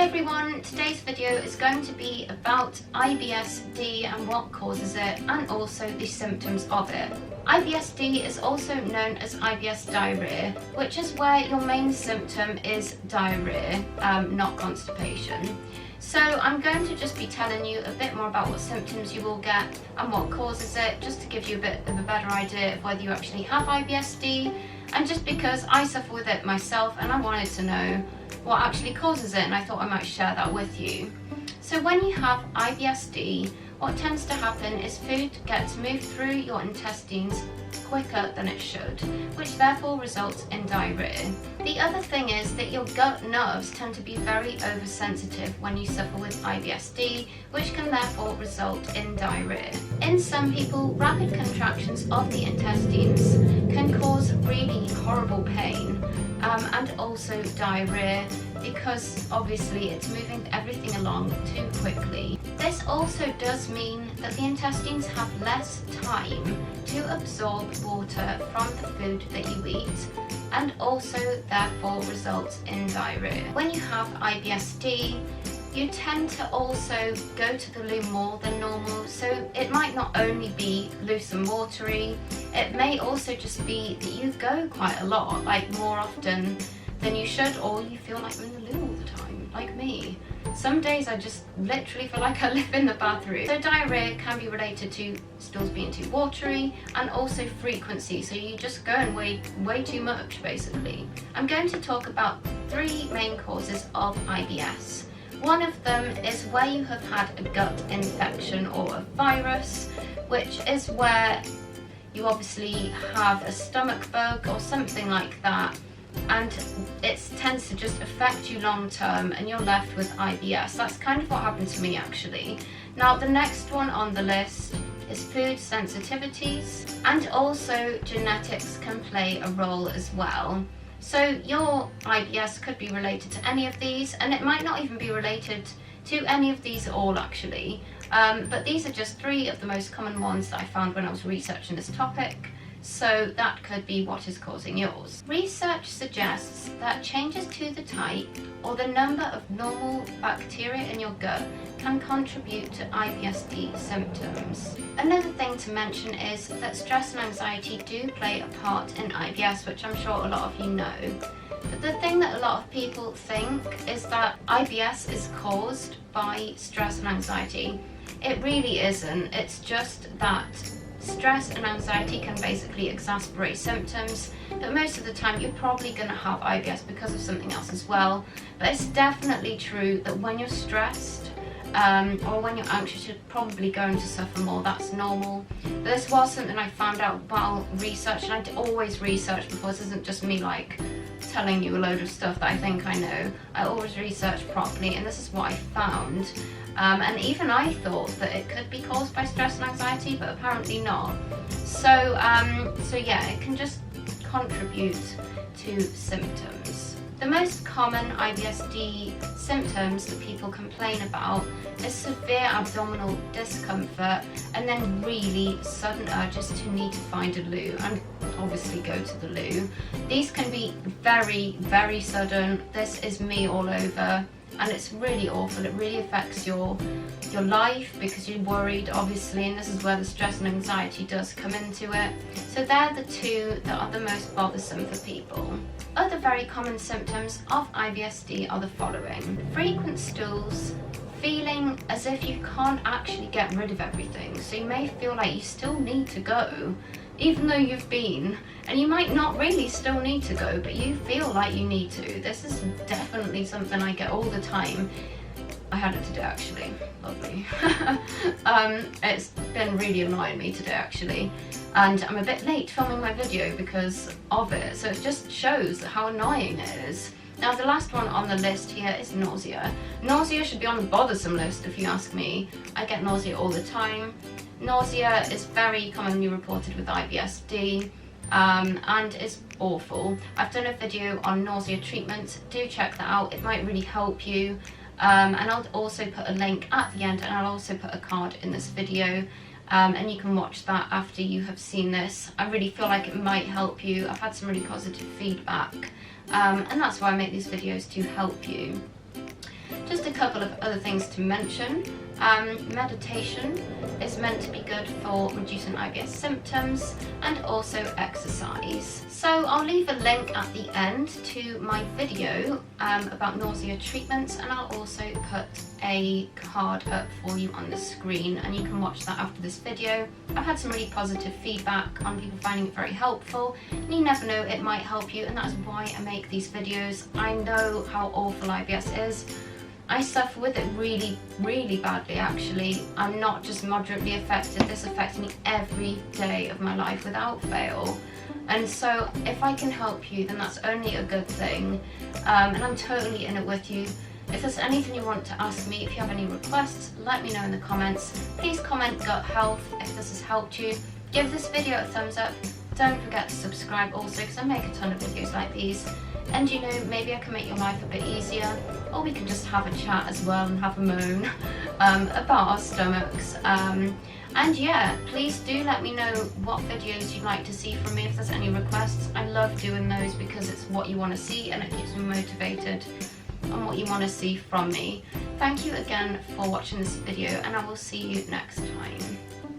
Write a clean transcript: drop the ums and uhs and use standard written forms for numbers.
everyone, today's video is going to be about IBS-D and what causes it, and also the symptoms of it. IBS-D is also known as IBS diarrhea, which is where your main symptom is diarrhea, not constipation. So I'm going to just be telling you a bit more about what symptoms you will get and what causes it, just to give you a bit of a better idea of whether you actually have IBS-D, and just because I suffer with it myself and I wanted to know what actually causes it, and I thought I might share that with you. So when you have IBS-D, what tends to happen is food gets moved through your intestines quicker than it should, which therefore results in diarrhea. The other thing is that your gut nerves tend to be very oversensitive when you suffer with IBS-D, which can therefore result in diarrhea. In some people, rapid contractions of the intestines can cause really horrible pain and also diarrhea, because obviously it's moving everything along too quickly. This also does mean that the intestines have less time to absorb water from the food that you eat, and also therefore results in diarrhea. When you have IBS-D, you tend to also go to the loo more than normal, so it might not only be loose and watery, it may also just be that you go quite a lot, like more often than you should, or you feel like you're in the loo all the time, like me. Some days I just literally feel like I live in the bathroom. So diarrhea can be related to stools being too watery, and also frequency, so you just go and way too much basically. I'm going to talk about three main causes of IBS. One of them is where you have had a gut infection or a virus, which is where you obviously have a stomach bug or something like that, and it tends to just affect you long term and you're left with IBS. That's kind of what happened to me actually. Now the next one on the list is food sensitivities, and also genetics can play a role as well. So your IBS could be related to any of these, and it might not even be related to any of these at all actually, but these are just three of the most common ones that I found when I was researching this topic. So that could be what is causing yours. Research suggests that changes to the type or the number of normal bacteria in your gut can contribute to IBS-D symptoms. Another thing to mention is that stress and anxiety do play a part in IBS, which I'm sure a lot of you know. But the thing that a lot of people think is that IBS is caused by stress and anxiety. It really isn't. It's just that stress and anxiety can basically exacerbate symptoms, but most of the time you're probably going to have IBS because of something else as well. But it's definitely true that when you're stressed or when you're anxious, you're probably going to suffer more. That's normal. But this was something I found out while researching. I always research before. This isn't just me like telling you a load of stuff that I think I know. I always research properly, and this is what I found. And even I thought that it could be caused by stress and anxiety, but apparently not. So yeah, it can just contribute to symptoms. The most common IBS-D symptoms that people complain about is severe abdominal discomfort, and then really sudden urges to need to find a loo and obviously go to the loo. These can be very, very sudden. This is me all over. And it's really awful. It really affects your life because you're worried, obviously, and this is where the stress and anxiety does come into it. So they're the two that are the most bothersome for people. Other very common symptoms of IBS-D are the following: frequent stools, feeling as if you can't actually get rid of everything. So you may feel like you still need to go, even though you've been, and you might not really still need to go, but you feel like you need to. This is definitely something I get all the time. I had it today actually, lovely. It's been really annoying me today actually, and I'm a bit late filming my video because of it, so it just shows how annoying it is. Now the last one on the list here is nausea. Nausea should be on the bothersome list if you ask me. I get nausea all the time. Nausea is very commonly reported with IBS-D, and is awful. I've done a video on nausea treatment. Do check that out. It might really help you. And I'll also put a link at the end, and I'll also put a card in this video, and you can watch that after you have seen this. I really feel like it might help you. I've had some really positive feedback, and that's why I make these videos, to help you. Just a couple of other things to mention. Meditation is meant to be good for reducing IBS symptoms, and also exercise. So I'll leave a link at the end to my video about nausea treatments, and I'll also put a card up for you on the screen, and you can watch that after this video. I've had some really positive feedback on people finding it very helpful, and you never know, it might help you, and that is why I make these videos. I know how awful IBS is. I suffer with it really, really badly actually. I'm not just moderately affected, this affects me every day of my life without fail. And so if I can help you, then that's only a good thing. And I'm totally in it with you. If there's anything you want to ask me, if you have any requests, let me know in the comments. Please comment gut health if this has helped you. Give this video a thumbs up. Don't forget to subscribe also, because I make a ton of videos like these. And you know, maybe I can make your life a bit easier, or we can just have a chat as well and have a moan about our stomachs. And yeah, please do let me know what videos you'd like to see from me if there's any requests. I love doing those because it's what you want to see and it keeps me motivated on what you want to see from me. Thank you again for watching this video, and I will see you next time.